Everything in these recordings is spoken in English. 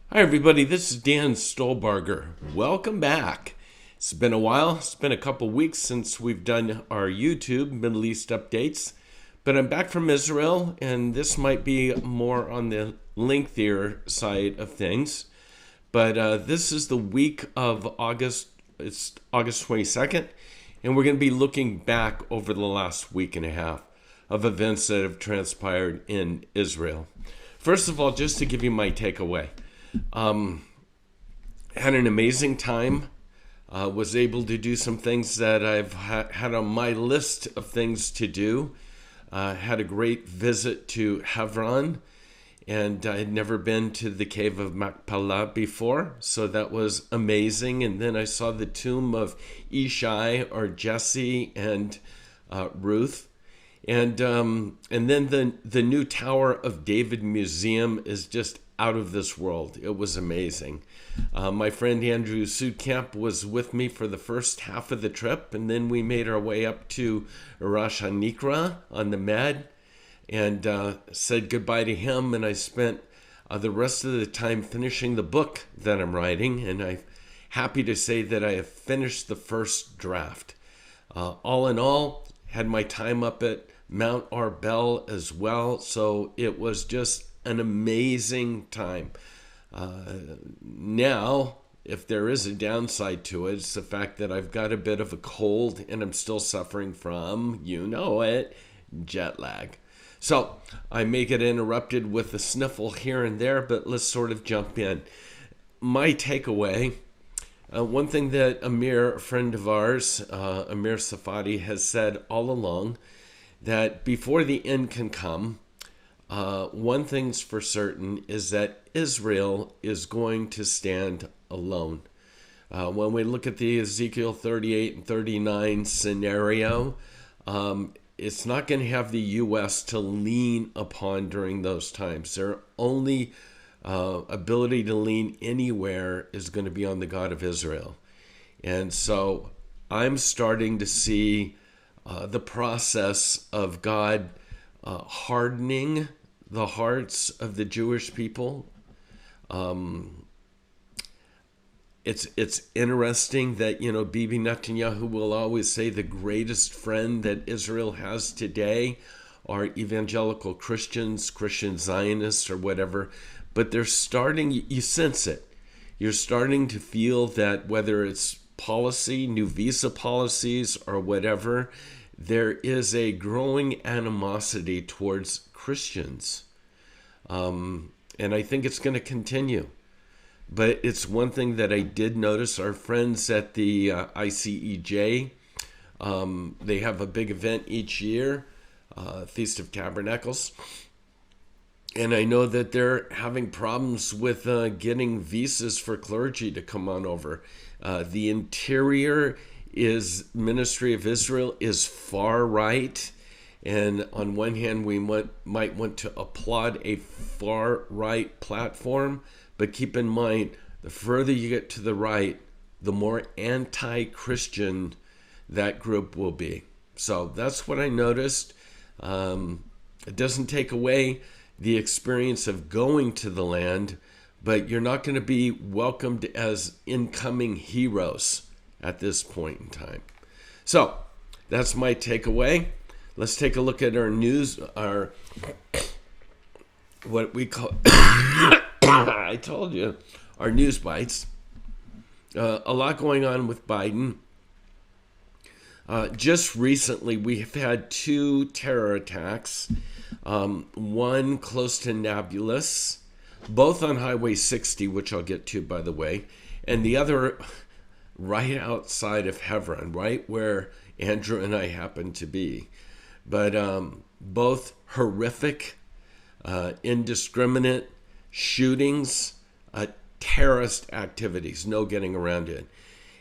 Hi, everybody. This is Dan Stolbarger. Welcome back. It's been a while. It's been a couple weeks since we've done our YouTube Middle East updates. But I'm back from Israel, and this might be more on the lengthier side of things. But this is the week of August. It's August 22nd, and we're going to be looking back over the last week and a half of events that have transpired in Israel. First of all, just to give you my takeaway. Had an amazing time. Was able to do some things that I've had on my list of things to do. Had a great visit to Hebron, and I had never been to the cave of Machpelah before, so that was amazing. And then I saw the tomb of Ishai, or Jesse, and Ruth. And then the new Tower of David Museum is just out of this world. It was amazing. My friend Andrew Sudkamp was with me for the first half of the trip, and then we made our way up to Rosh HaNikra on the Med and said goodbye to him. And I spent the rest of the time finishing the book that I'm writing, and I'm happy to say that I have finished the first draft. All in all, had my time up at Mount Arbel as well, so it was just an amazing time. Now, if there is a downside to it, it's the fact that I've got a bit of a cold and I'm still suffering from, jet lag. So I may get interrupted with a sniffle here and there, but let's sort of jump in. My takeaway, one thing that Amir, a friend of ours, Amir Safadi, has said all along, that before the end can come, one thing's for certain is that Israel is going to stand alone. When we look at the Ezekiel 38 and 39 scenario, it's not going to have the U.S. to lean upon during those times. Their only ability to lean anywhere is going to be on the God of Israel. And so I'm starting to see the process of God hardening the hearts of the Jewish people. It's interesting that, Bibi Netanyahu will always say the greatest friend that Israel has today are evangelical Christians, Christian Zionists, or whatever. But they're starting, you sense it. You're starting to feel that whether it's policy, new visa policies, or whatever, there is a growing animosity towards Christians. And I think it's going to continue. But it's one thing that I did notice. Our friends at the ICEJ, they have a big event each year, Feast of Tabernacles. And I know that they're having problems with getting visas for clergy to come on over. The Interior Ministry of Israel is far right. And on one hand, we might want to applaud a far right platform. But keep in mind, the further you get to the right, the more anti-Christian that group will be. So that's what I noticed. It doesn't take away the experience of going to the land, but you're not going to be welcomed as incoming heroes at this point in time. So that's my takeaway. Let's take a look at our news, what we call, I told you, our news bites. A lot going on with Biden. Just recently, we've had 2 terror attacks, one close to Nablus, both on Highway 60, which I'll get to, by the way, and the other right outside of Hebron, right where Andrew and I happen to be. But both horrific, indiscriminate shootings, terrorist activities, no getting around it.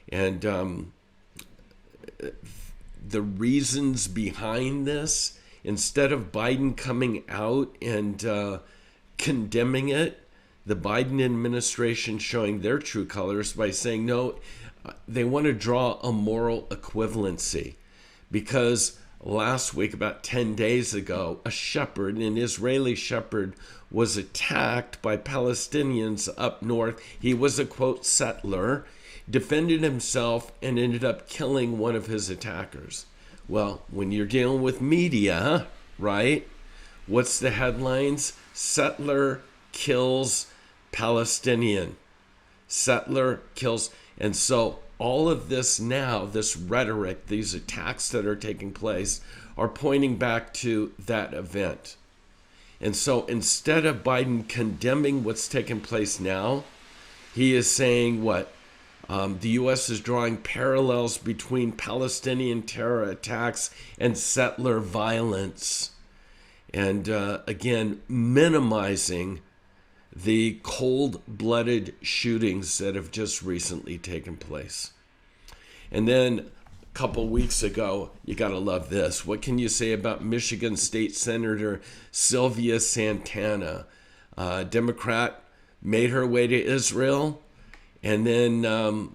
And the reasons behind this, instead of Biden coming out and condemning it, the Biden administration showing their true colors by saying, no, they want to draw a moral equivalency. Because last week, about 10 days ago, a shepherd, an Israeli shepherd, was attacked by Palestinians up north. He was a, quote, settler, defended himself, and ended up killing one of his attackers. Well, when you're dealing with media, right, what's the headlines? Settler kills Palestinian. Settler kills. And so all of this now, this rhetoric, these attacks that are taking place, are pointing back to that event. And so instead of Biden condemning what's taking place now, he is saying what? The U.S. is drawing parallels between Palestinian terror attacks and settler violence. And again, minimizing the cold-blooded shootings that have just recently taken place. And then a couple weeks ago, you got to love this. What can you say about Michigan State Senator Sylvia Santana? Democrat, made her way to Israel, and then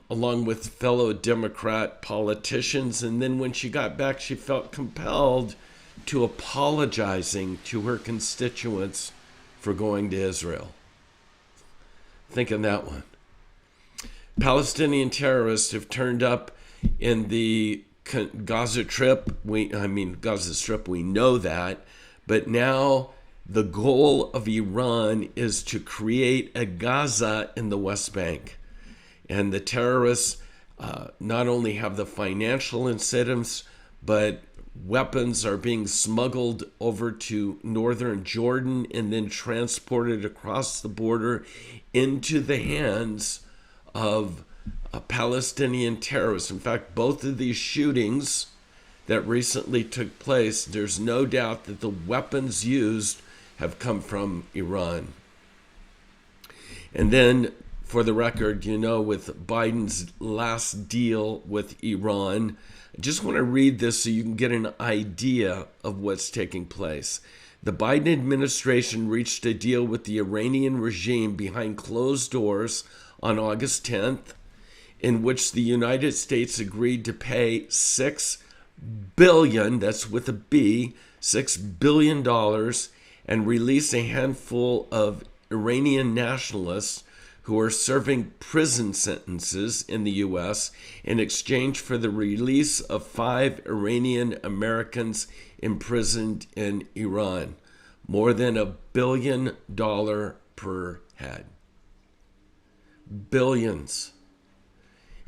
along with fellow Democrat politicians. And then when she got back, she felt compelled to apologizing to her constituents for going to Israel. Think of that one. Palestinian terrorists have turned up in the Gaza Strip. We know that. But now the goal of Iran is to create a Gaza in the West Bank. And the terrorists not only have the financial incentives, but weapons are being smuggled over to northern Jordan and then transported across the border into the hands of Palestinian terrorists. In fact, both of these shootings that recently took place, there's no doubt that the weapons used have come from Iran. And then, for the record, with Biden's last deal with Iran, I just want to read this so you can get an idea of what's taking place. The Biden administration reached a deal with the Iranian regime behind closed doors on August 10th, in which the United States agreed to pay $6 billion, that's with a B, $6 billion, and release a handful of Iranian nationalists who are serving prison sentences in the U.S. in exchange for the release of 5 Iranian Americans imprisoned in Iran. More than $1 billion per head. Billions.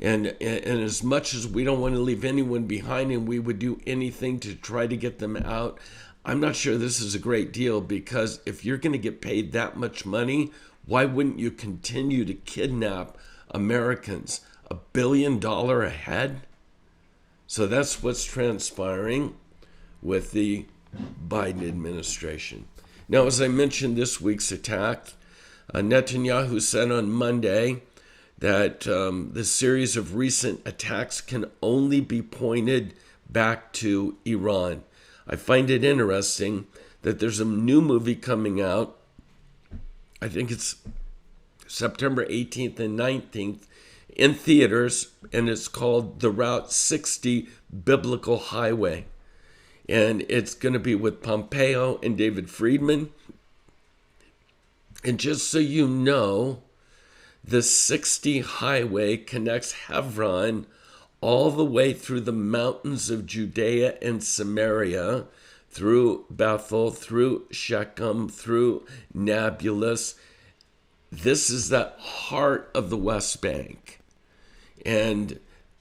And as much as we don't want to leave anyone behind and we would do anything to try to get them out, I'm not sure this is a great deal, because if you're going to get paid that much money, why wouldn't you continue to kidnap Americans? $1 billion a head? So that's what's transpiring with the Biden administration. Now, as I mentioned, this week's attack, Netanyahu said on Monday that the series of recent attacks can only be pointed back to Iran. I find it interesting that there's a new movie coming out. I think it's September 18th and 19th in theaters, and it's called The Route 60 Biblical Highway. And it's going to be with Pompeo and David Friedman. And just so you know, the 60 highway connects Hebron all the way through the mountains of Judea and Samaria, through Bethel, through Shechem, through Nablus. This is the heart of the West Bank. And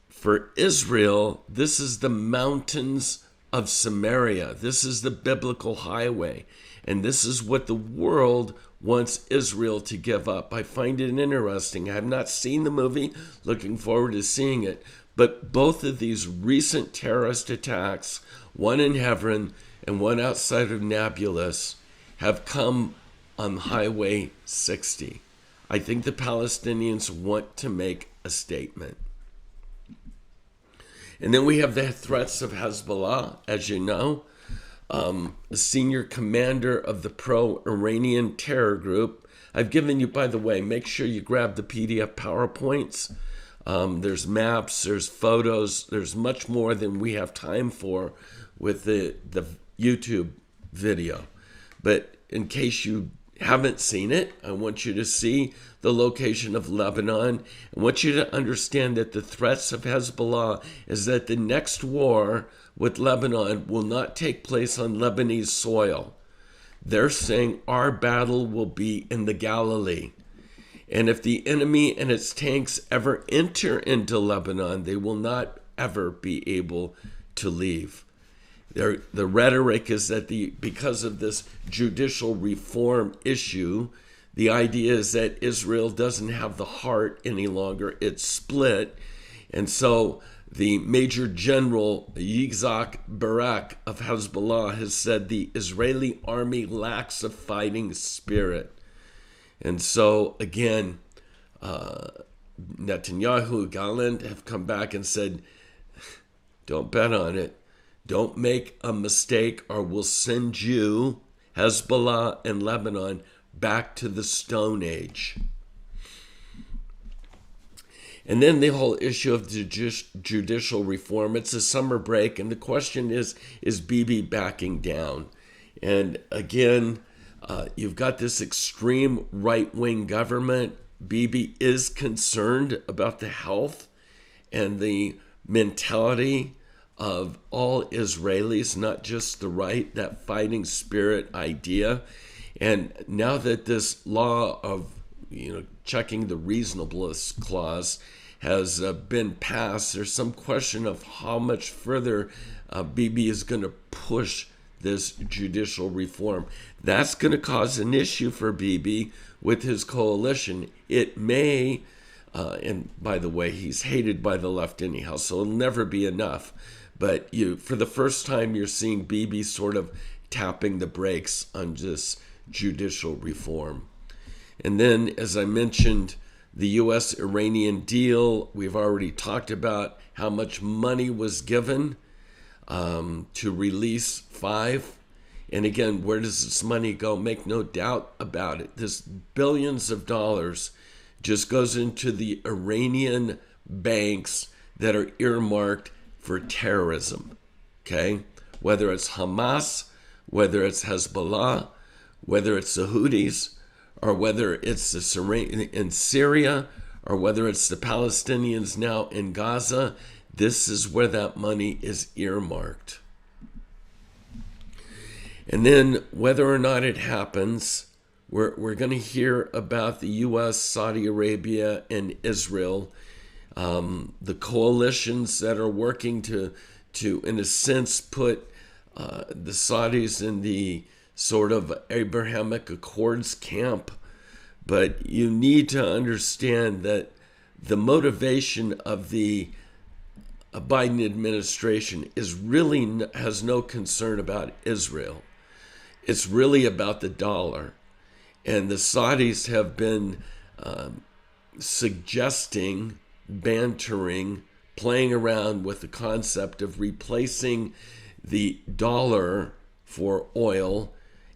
for Israel, this is the mountains of Samaria. This is the biblical highway. And this is what the world wants Israel to give up. I find it interesting. I have not seen the movie, looking forward to seeing it. But both of these recent terrorist attacks, one in Hebron and one outside of Nablus, have come on Highway 60. I think the Palestinians want to make a statement. And then we have the threats of Hezbollah, as you know. The senior commander of the pro-Iranian terror group. I've given you, by the way, make sure you grab the PDF PowerPoints. There's maps, there's photos, there's much more than we have time for with the YouTube video. But in case you haven't seen it, I want you to see the location of Lebanon. I want you to understand that the threats of Hezbollah is that the next war with Lebanon will not take place on Lebanese soil. They're saying our battle will be in the Galilee. And if the enemy and its tanks ever enter into Lebanon, they will not ever be able to leave. The rhetoric is that because of this judicial reform issue, the idea is that Israel doesn't have the heart any longer. It's split. And so the Major General Yitzhak Barak of Hezbollah has said the Israeli army lacks a fighting spirit. And so, again, Netanyahu, Gallant have come back and said, don't bet on it. Don't make a mistake or we'll send you, Hezbollah and Lebanon, back to the Stone Age. And then the whole issue of judicial reform. It's a summer break, and the question is Bibi backing down? And again, you've got this extreme right-wing government. Bibi is concerned about the health and the mentality of all Israelis, not just the right, that fighting spirit idea. And now that this law of checking the reasonableness clause has been passed, there's some question of how much further Bibi is going to push this judicial reform. That's going to cause an issue for Bibi with his coalition. It may, and by the way, he's hated by the left anyhow, so it'll never be enough. But for the first time, you're seeing Bibi sort of tapping the brakes on this judicial reform. And then, as I mentioned, the U.S.-Iranian deal, we've already talked about how much money was given to release 5. And again, where does this money go? Make no doubt about it. This billions of dollars just goes into the Iranian banks that are earmarked for terrorism, okay? Whether it's Hamas, whether it's Hezbollah, whether it's the Houthis, or whether it's in Syria, or whether it's the Palestinians now in Gaza, this is where that money is earmarked. And then whether or not it happens, we're going to hear about the U.S., Saudi Arabia, and Israel, the coalitions that are working to in a sense, put the Saudis in the sort of Abrahamic Accords camp. But you need to understand that the motivation of the Biden administration has no concern about Israel. It's really about the dollar. And the Saudis have been suggesting, bantering, playing around with the concept of replacing the dollar for oil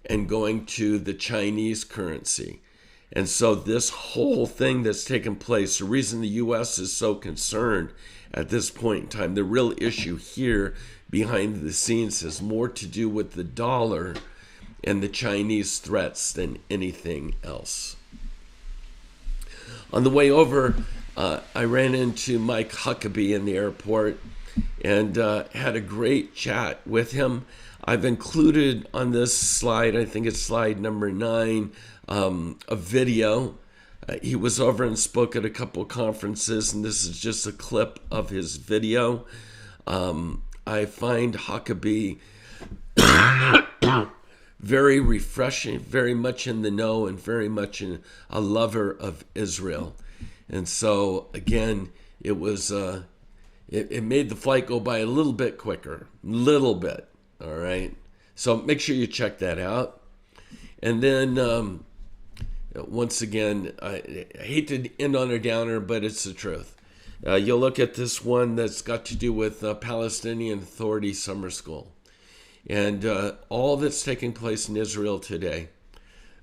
and going to the Chinese currency. And so this whole thing that's taken place, the reason the U.S. is so concerned at this point in time, the real issue here behind the scenes has more to do with the dollar and the Chinese threats than anything else. On the way over, I ran into Mike Huckabee in the airport and had a great chat with him. I've included on this slide, I think it's slide number 9, a video. He was over and spoke at a couple conferences, and this is just a clip of his video. I find Huckabee very refreshing, very much in the know, and very much a lover of Israel. And so, again, it was it made the flight go by a little bit quicker, little bit. All right. So make sure you check that out. And then, once again, I hate to end on a downer, but it's the truth. You'll look at this one that's got to do with Palestinian Authority Summer School. And all that's taking place in Israel today.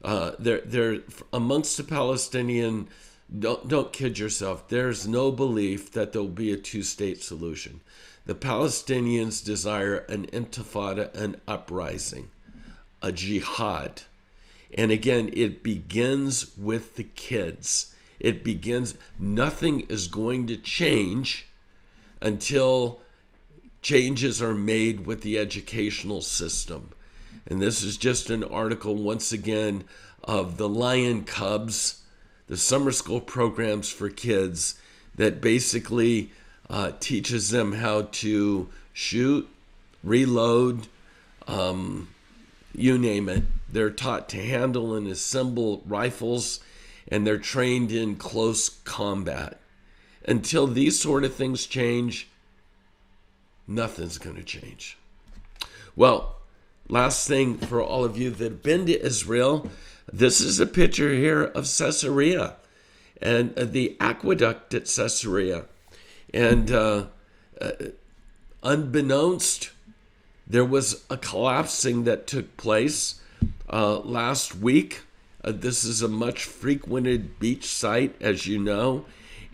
They're amongst the Palestinian, don't kid yourself, there's no belief that there'll be a two-state solution. The Palestinians desire an intifada, an uprising, a jihad. And again, it begins with the kids. Nothing is going to change until changes are made with the educational system. And this is just an article, once again, of the Lion Cubs, the summer school programs for kids that basically teaches them how to shoot, reload, you name it. They're taught to handle and assemble rifles, and they're trained in close combat. Until these sort of things change, nothing's going to change. Well, last thing for all of you that have been to Israel, this is a picture here of Caesarea and the aqueduct at Caesarea. And unbeknownst, there was a collapsing that took place last week. This is a much frequented beach site, as you know,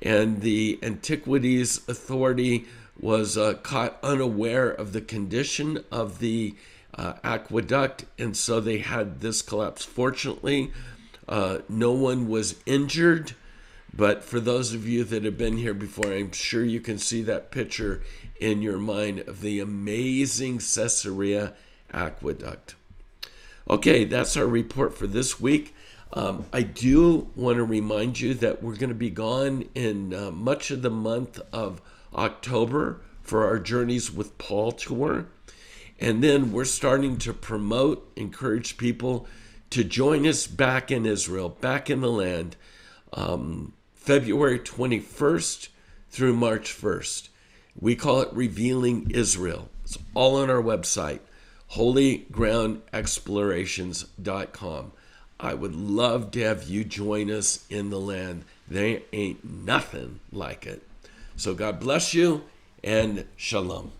and the Antiquities Authority was caught unaware of the condition of the aqueduct, and so they had this collapse. Fortunately, no one was injured, but for those of you that have been here before, I'm sure you can see that picture in your mind of the amazing Caesarea Aqueduct. Okay, that's our report for this week. I do want to remind you that we're going to be gone in much of the month of October for our Journeys with Paul tour. And then we're starting to encourage people to join us back in Israel, back in the land, February 21st through March 1st. We call it Revealing Israel. It's all on our website, holygroundexplorations.com. I would love to have you join us in the land. There ain't nothing like it. So God bless you and shalom.